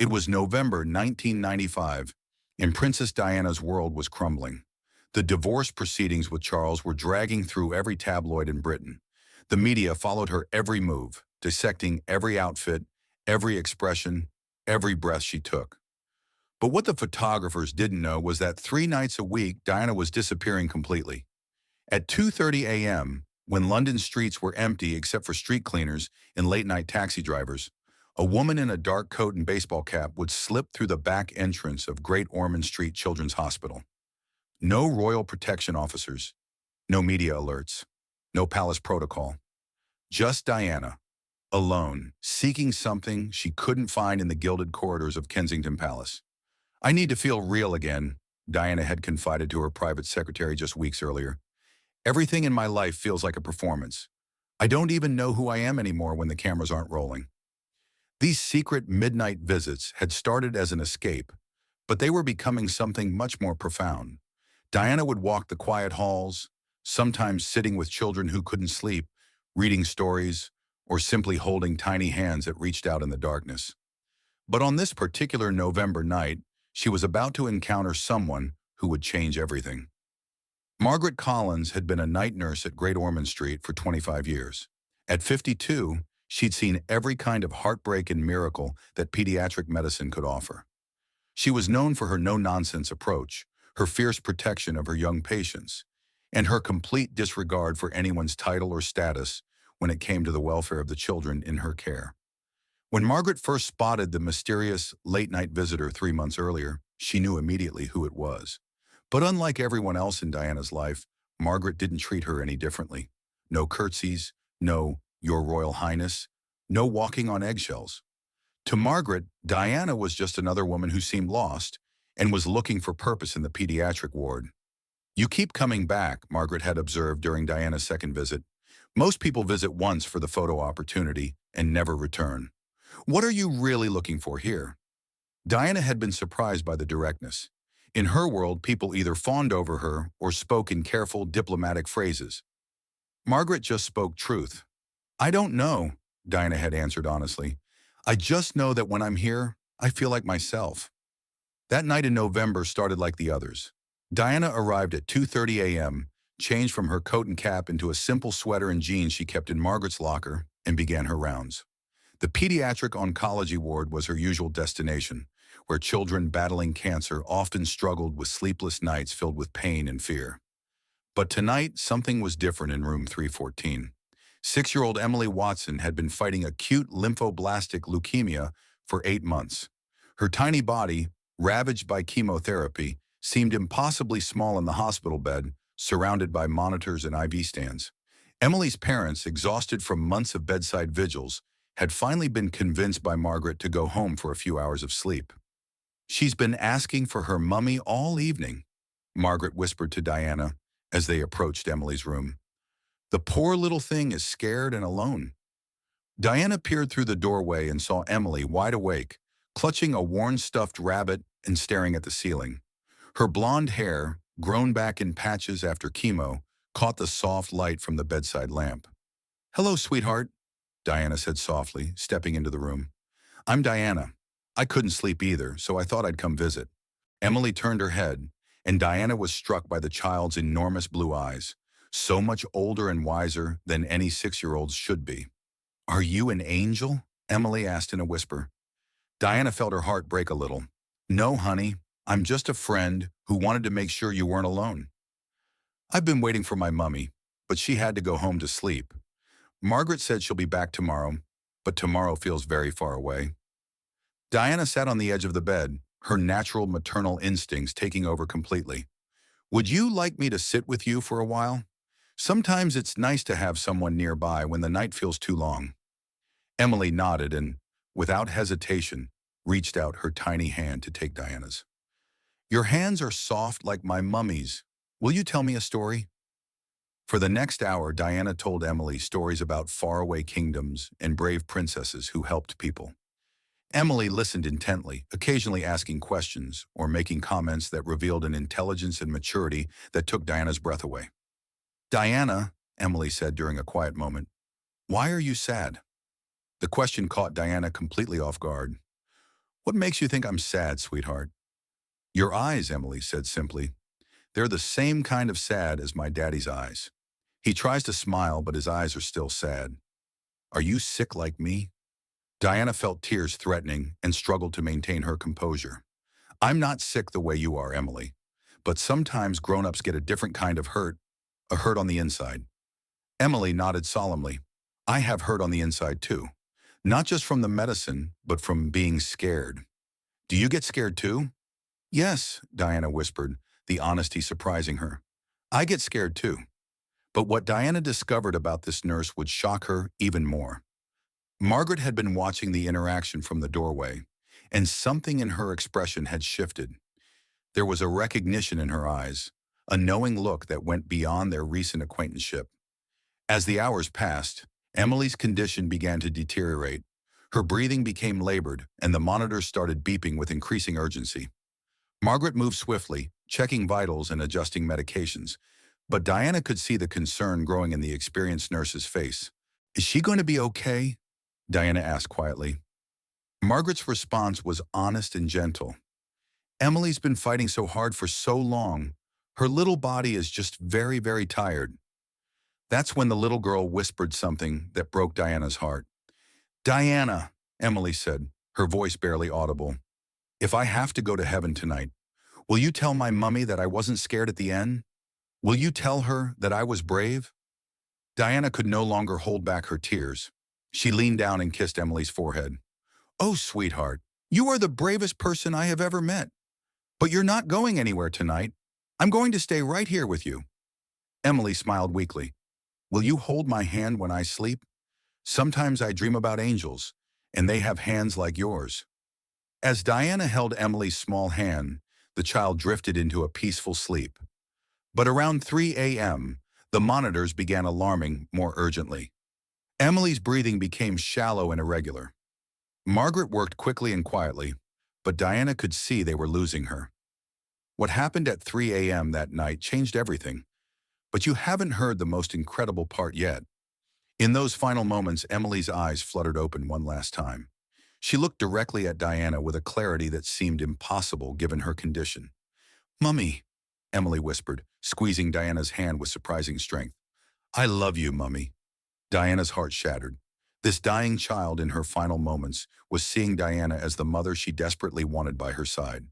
It was November 1995, and Princess Diana's world was crumbling. The divorce proceedings with Charles were dragging through every tabloid in Britain. The media followed her every move, dissecting every outfit, every expression, every breath she took. But what the photographers didn't know was that 3 nights a week, Diana was disappearing completely. At 2:30 a.m., when London streets were empty except for street cleaners and late-night taxi drivers, a woman in a dark coat and baseball cap would slip through the back entrance of Great Ormond Street Children's Hospital. No royal protection officers, no media alerts, no palace protocol. Just Diana, alone, seeking something she couldn't find in the gilded corridors of Kensington Palace. "I need to feel real again," Diana had confided to her private secretary just weeks earlier. "Everything in my life feels like a performance. I don't even know who I am anymore when the cameras aren't rolling." These secret midnight visits had started as an escape, but they were becoming something much more profound. Diana would walk the quiet halls, sometimes sitting with children who couldn't sleep, reading stories, or simply holding tiny hands that reached out in the darkness. But on this particular November night, she was about to encounter someone who would change everything. Margaret Collins had been a night nurse at Great Ormond Street for 25 years. At 52, she'd seen every kind of heartbreak and miracle that pediatric medicine could offer. She was known for her no-nonsense approach, her fierce protection of her young patients, and her complete disregard for anyone's title or status when it came to the welfare of the children in her care. When Margaret first spotted the mysterious late-night visitor 3 months earlier, she knew immediately who it was. But unlike everyone else in Diana's life, Margaret didn't treat her any differently. No curtsies, no "Your Royal Highness," no walking on eggshells. To Margaret, Diana was just another woman who seemed lost and was looking for purpose in the pediatric ward. "You keep coming back," Margaret had observed during Diana's second visit. "Most people visit once for the photo opportunity and never return. What are you really looking for here?" Diana had been surprised by the directness. In her world, people either fawned over her or spoke in careful, diplomatic phrases. Margaret just spoke truth. "I don't know," Diana had answered honestly. "I just know that when I'm here, I feel like myself." That night in November started like the others. Diana arrived at 2:30 a.m., changed from her coat and cap into a simple sweater and jeans she kept in Margaret's locker, and began her rounds. The pediatric oncology ward was her usual destination, where children battling cancer often struggled with sleepless nights filled with pain and fear. But tonight, something was different in room 314. 6-year-old Emily Watson had been fighting acute lymphoblastic leukemia for 8 months. Her tiny body, ravaged by chemotherapy, seemed impossibly small in the hospital bed, surrounded by monitors and IV stands. Emily's parents, exhausted from months of bedside vigils, had finally been convinced by Margaret to go home for a few hours of sleep. "She's been asking for her mummy all evening," Margaret whispered to Diana as they approached Emily's room. "The poor little thing is scared and alone." Diana peered through the doorway and saw Emily wide awake, clutching a worn stuffed rabbit and staring at the ceiling. Her blonde hair, grown back in patches after chemo, caught the soft light from the bedside lamp. "Hello, sweetheart," Diana said softly, stepping into the room. "I'm Diana. I couldn't sleep either, so I thought I'd come visit." Emily turned her head, and Diana was struck by the child's enormous blue eyes, so much older and wiser than any 6-year-olds should be. "Are you an angel?" Emily asked in a whisper. Diana felt her heart break a little. "No, honey, I'm just a friend who wanted to make sure you weren't alone. I've been waiting for my mummy, but she had to go home to sleep. Margaret said she'll be back tomorrow, but tomorrow feels very far away." Diana sat on the edge of the bed, her natural maternal instincts taking over completely. "Would you like me to sit with you for a while? Sometimes it's nice to have someone nearby when the night feels too long." Emily nodded and, without hesitation, reached out her tiny hand to take Diana's. "Your hands are soft like my mummy's. Will you tell me a story?" For the next hour, Diana told Emily stories about faraway kingdoms and brave princesses who helped people. Emily listened intently, occasionally asking questions or making comments that revealed an intelligence and maturity that took Diana's breath away. "Diana," Emily said during a quiet moment, "why are you sad?" The question caught Diana completely off guard. What makes you think I'm sad, sweetheart? Your eyes, Emily said simply. They're the same kind of sad as my daddy's eyes. He tries to smile, but his eyes are still sad. Are you sick like me? Diana felt tears threatening and struggled to maintain her composure. I'm not sick the way you are, Emily. But sometimes grown-ups get a different kind of hurt, a hurt on the inside. Emily nodded solemnly. I have hurt on the inside too. Not just from the medicine, but from being scared. Do you get scared too? Yes, Diana whispered, the honesty surprising her. I get scared too. But what Diana discovered about this nurse would shock her even more. Margaret had been watching the interaction from the doorway, and something in her expression had shifted. There was a recognition in her eyes, a knowing look that went beyond their recent acquaintanceship. As the hours passed, Emily's condition began to deteriorate. Her breathing became labored, and the monitors started beeping with increasing urgency. Margaret moved swiftly, checking vitals and adjusting medications, but Diana could see the concern growing in the experienced nurse's face. Is she going to be okay? Diana asked quietly. Margaret's response was honest and gentle. Emily's been fighting so hard for so long. Her little body is just very, very tired. That's when the little girl whispered something that broke Diana's heart. Diana, Emily said, her voice barely audible. If I have to go to heaven tonight, will you tell my mummy that I wasn't scared at the end? Will you tell her that I was brave? Diana could no longer hold back her tears. She leaned down and kissed Emily's forehead. Oh, sweetheart, you are the bravest person I have ever met. But you're not going anywhere tonight. I'm going to stay right here with you. Emily smiled weakly. Will you hold my hand when I sleep? Sometimes I dream about angels, and they have hands like yours. As Diana held Emily's small hand, the child drifted into a peaceful sleep. But around 3 a.m., the monitors began alarming more urgently. Emily's breathing became shallow and irregular. Margaret worked quickly and quietly, but Diana could see they were losing her. What happened at 3 a.m. that night changed everything. But you haven't heard the most incredible part yet. In those final moments, Emily's eyes fluttered open one last time. She looked directly at Diana with a clarity that seemed impossible given her condition. Mummy, Emily whispered, squeezing Diana's hand with surprising strength. I love you, Mummy. Diana's heart shattered. This dying child in her final moments was seeing Diana as the mother she desperately wanted by her side.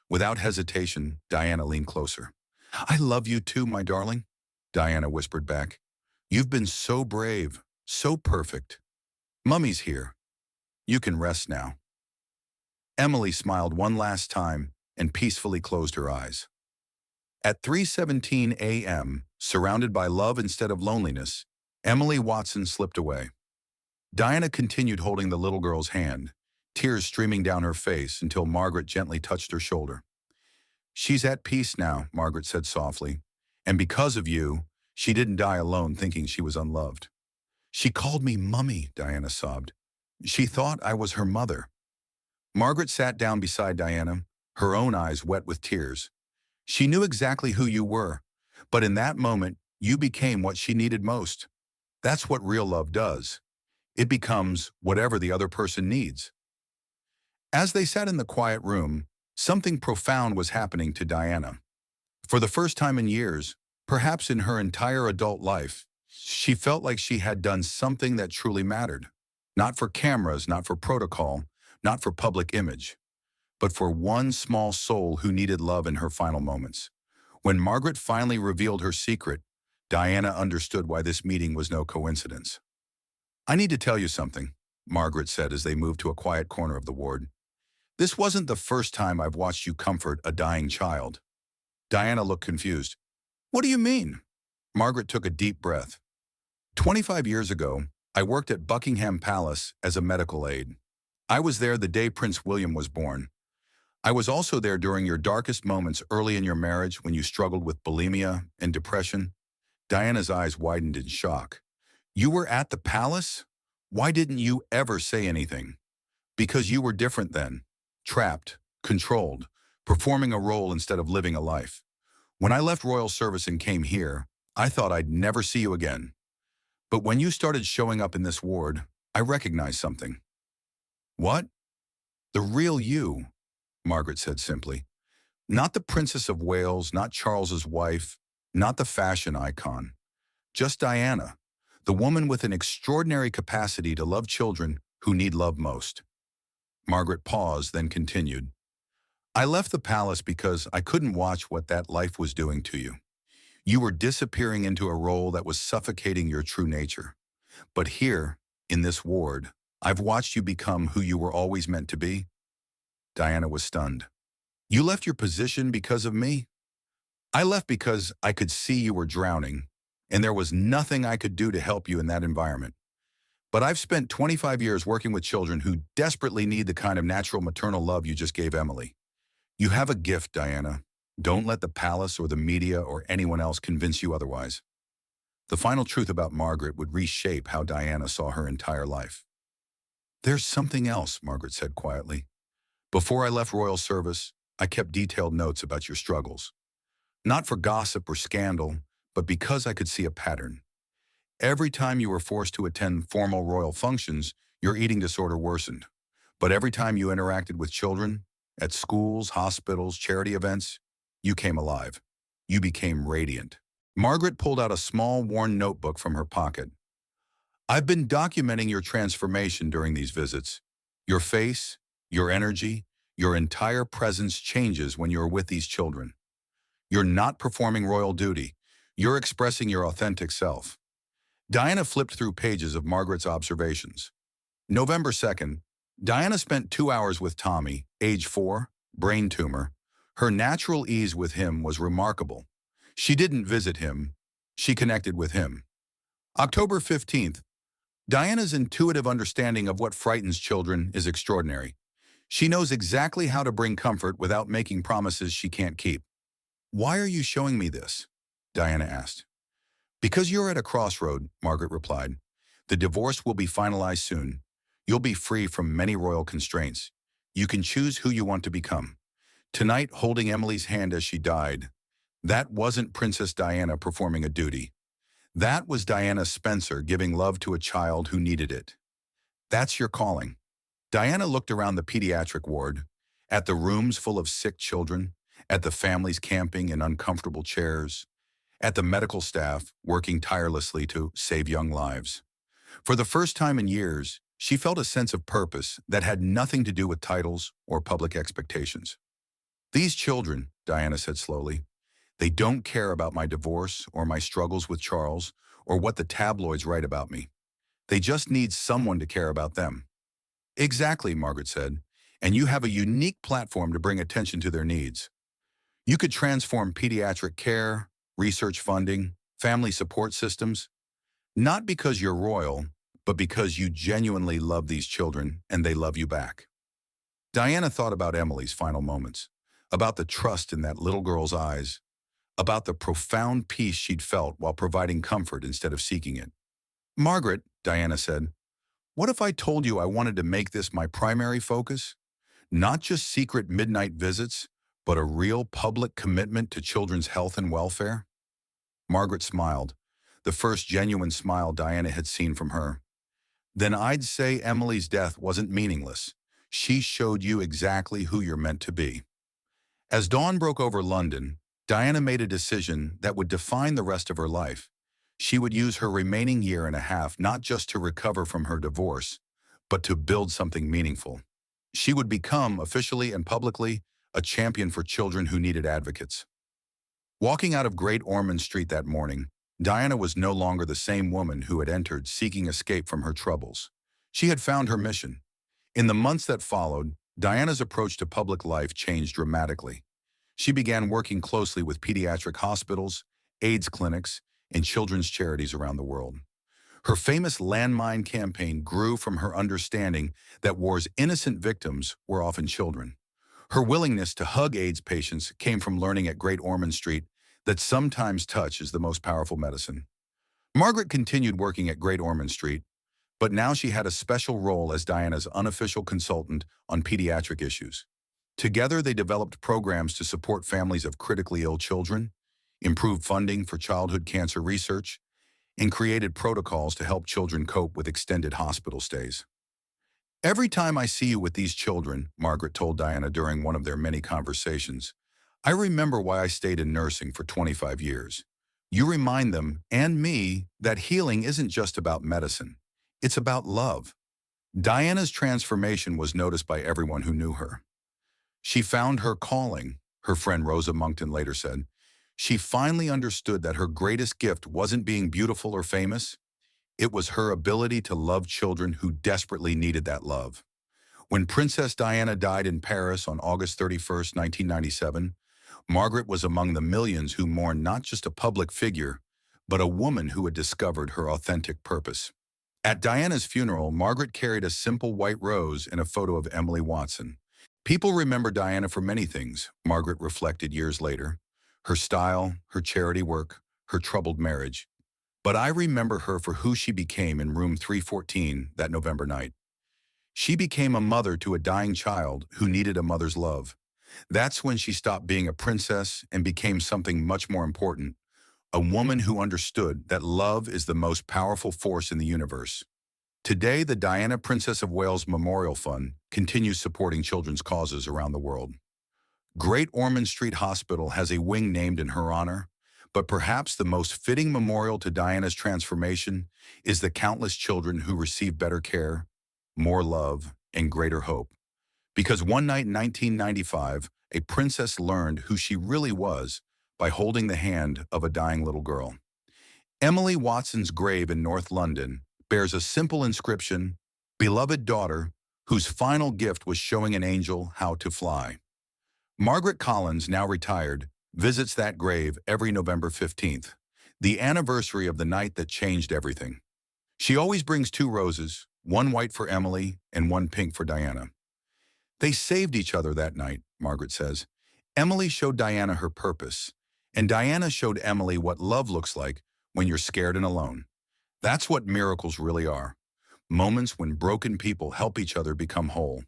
Without hesitation, Diana leaned closer. I love you too, my darling, Diana whispered back. You've been so brave, so perfect. Mummy's here. You can rest now. Emily smiled one last time and peacefully closed her eyes. At 3:17 a.m., surrounded by love instead of loneliness, Emily Watson slipped away. Diana continued holding the little girl's hand, tears streaming down her face until Margaret gently touched her shoulder. She's at peace now, Margaret said softly, and because of you, she didn't die alone thinking she was unloved. She called me Mummy, Diana sobbed. She thought I was her mother. Margaret sat down beside Diana, her own eyes wet with tears. She knew exactly who you were, but in that moment, you became what she needed most. That's what real love does. It becomes whatever the other person needs. As they sat in the quiet room, something profound was happening to Diana. For the first time in years, perhaps in her entire adult life, she felt like she had done something that truly mattered. Not for cameras, not for protocol, not for public image, but for one small soul who needed love in her final moments. When Margaret finally revealed her secret, Diana understood why this meeting was no coincidence. I need to tell you something, Margaret said as they moved to a quiet corner of the ward. This wasn't the first time I've watched you comfort a dying child. Diana looked confused. What do you mean? Margaret took a deep breath. 25 years ago, I worked at Buckingham Palace as a medical aide. I was there the day Prince William was born. I was also there during your darkest moments early in your marriage when you struggled with bulimia and depression. Diana's eyes widened in shock. You were at the palace? Why didn't you ever say anything? Because you were different then. Trapped, controlled, performing a role instead of living a life. When I left royal service and came here, I thought I'd never see you again. But when you started showing up in this ward, I recognized something. What? The real you, Margaret said simply. Not the Princess of Wales, not Charles's wife, not the fashion icon. Just Diana, the woman with an extraordinary capacity to love children who need love most. Margaret paused, then continued. I left the palace because I couldn't watch what that life was doing to you. You were disappearing into a role that was suffocating your true nature. But here, in this ward, I've watched you become who you were always meant to be. Diana was stunned. You left your position because of me? I left because I could see you were drowning, and there was nothing I could do to help you in that environment. But I've spent 25 years working with children who desperately need the kind of natural maternal love you just gave Emily. You have a gift, Diana. Don't let the palace or the media or anyone else convince you otherwise. The final truth about Margaret would reshape how Diana saw her entire life. There's something else, Margaret said quietly. Before I left royal service, I kept detailed notes about your struggles. Not for gossip or scandal, but because I could see a pattern. Every time you were forced to attend formal royal functions, your eating disorder worsened. But every time you interacted with children, at schools, hospitals, charity events, you came alive. You became radiant. Margaret pulled out a small, worn notebook from her pocket. I've been documenting your transformation during these visits. Your face, your energy, your entire presence changes when you're with these children. You're not performing royal duty. You're expressing your authentic self. Diana flipped through pages of Margaret's observations. November 2nd, Diana spent 2 hours with Tommy, age 4, brain tumor. Her natural ease with him was remarkable. She didn't visit him. She connected with him. October 15th, Diana's intuitive understanding of what frightens children is extraordinary. She knows exactly how to bring comfort without making promises she can't keep. Why are you showing me this? Diana asked. Because you're at a crossroad, Margaret replied. The divorce will be finalized soon. You'll be free from many royal constraints. You can choose who you want to become. Tonight, holding Emily's hand as she died, that wasn't Princess Diana performing a duty. That was Diana Spencer giving love to a child who needed it. That's your calling. Diana looked around the pediatric ward, at the rooms full of sick children, at the families camping in uncomfortable chairs, at the medical staff working tirelessly to save young lives. For the first time in years, she felt a sense of purpose that had nothing to do with titles or public expectations. These children, Diana said slowly, they don't care about my divorce or my struggles with Charles or what the tabloids write about me. They just need someone to care about them. Exactly, Margaret said, and you have a unique platform to bring attention to their needs. You could transform pediatric care, research funding, family support systems, not because you're royal, but because you genuinely love these children and they love you back. Diana thought about Emily's final moments, about the trust in that little girl's eyes, about the profound peace she'd felt while providing comfort instead of seeking it. Margaret, Diana said, what if I told you I wanted to make this my primary focus? Not just secret midnight visits, but a real public commitment to children's health and welfare? Margaret smiled, the first genuine smile Diana had seen from her. Then I'd say Emily's death wasn't meaningless. She showed you exactly who you're meant to be. As dawn broke over London, Diana made a decision that would define the rest of her life. She would use her remaining year and a half not just to recover from her divorce, but to build something meaningful. She would become, officially and publicly, a champion for children who needed advocates. Walking out of Great Ormond Street that morning, Diana was no longer the same woman who had entered seeking escape from her troubles. She had found her mission. In the months that followed, Diana's approach to public life changed dramatically. She began working closely with pediatric hospitals, AIDS clinics, and children's charities around the world. Her famous landmine campaign grew from her understanding that war's innocent victims were often children. Her willingness to hug AIDS patients came from learning at Great Ormond Street that sometimes touch is the most powerful medicine. Margaret continued working at Great Ormond Street, but now she had a special role as Diana's unofficial consultant on pediatric issues. Together, they developed programs to support families of critically ill children, improved funding for childhood cancer research, and created protocols to help children cope with extended hospital stays. Every time I see you with these children, Margaret told Diana during one of their many conversations, I remember why I stayed in nursing for 25 years. You remind them, and me, that healing isn't just about medicine. It's about love. Diana's transformation was noticed by everyone who knew her. She found her calling, her friend Rosa Monkton later said. She finally understood that her greatest gift wasn't being beautiful or famous. It was her ability to love children who desperately needed that love. When Princess Diana died in Paris on August 31st, 1997, Margaret was among the millions who mourned not just a public figure, but a woman who had discovered her authentic purpose. At Diana's funeral, Margaret carried a simple white rose and a photo of Emily Watson. People remember Diana for many things, Margaret reflected years later. Her style, her charity work, her troubled marriage. But I remember her for who she became in room 314 that November night. She became a mother to a dying child who needed a mother's love. That's when she stopped being a princess and became something much more important, a woman who understood that love is the most powerful force in the universe. Today, the Diana Princess of Wales Memorial Fund continues supporting children's causes around the world. Great Ormond Street Hospital has a wing named in her honor, but perhaps the most fitting memorial to Diana's transformation is the countless children who receive better care, more love, and greater hope. Because one night in 1995, a princess learned who she really was by holding the hand of a dying little girl. Emily Watson's grave in North London bears a simple inscription, "Beloved daughter, whose final gift was showing an angel how to fly." Margaret Collins, now retired, visits that grave every November 15th, the anniversary of the night that changed everything. She always brings two roses, one white for Emily and one pink for Diana. They saved each other that night, Margaret says. Emily showed Diana her purpose, and Diana showed Emily what love looks like when you're scared and alone. That's what miracles really are, moments when broken people help each other become whole.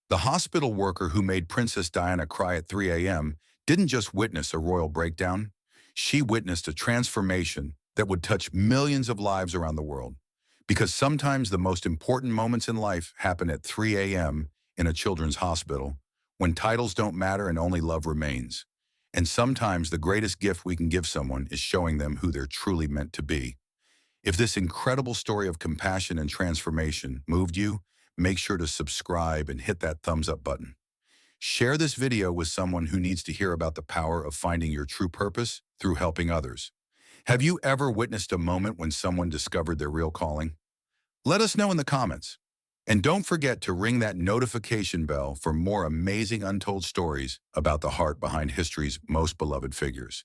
The hospital worker who made Princess Diana cry at 3 a.m. didn't just witness a royal breakdown, she witnessed a transformation that would touch millions of lives around the world. Because sometimes the most important moments in life happen at 3 a.m. in a children's hospital, when titles don't matter and only love remains. And sometimes the greatest gift we can give someone is showing them who they're truly meant to be. If this incredible story of compassion and transformation moved you, make sure to subscribe and hit that thumbs up button. Share this video with someone who needs to hear about the power of finding your true purpose through helping others. Have you ever witnessed a moment when someone discovered their real calling? Let us know in the comments. And don't forget to ring that notification bell for more amazing untold stories about the heart behind history's most beloved figures.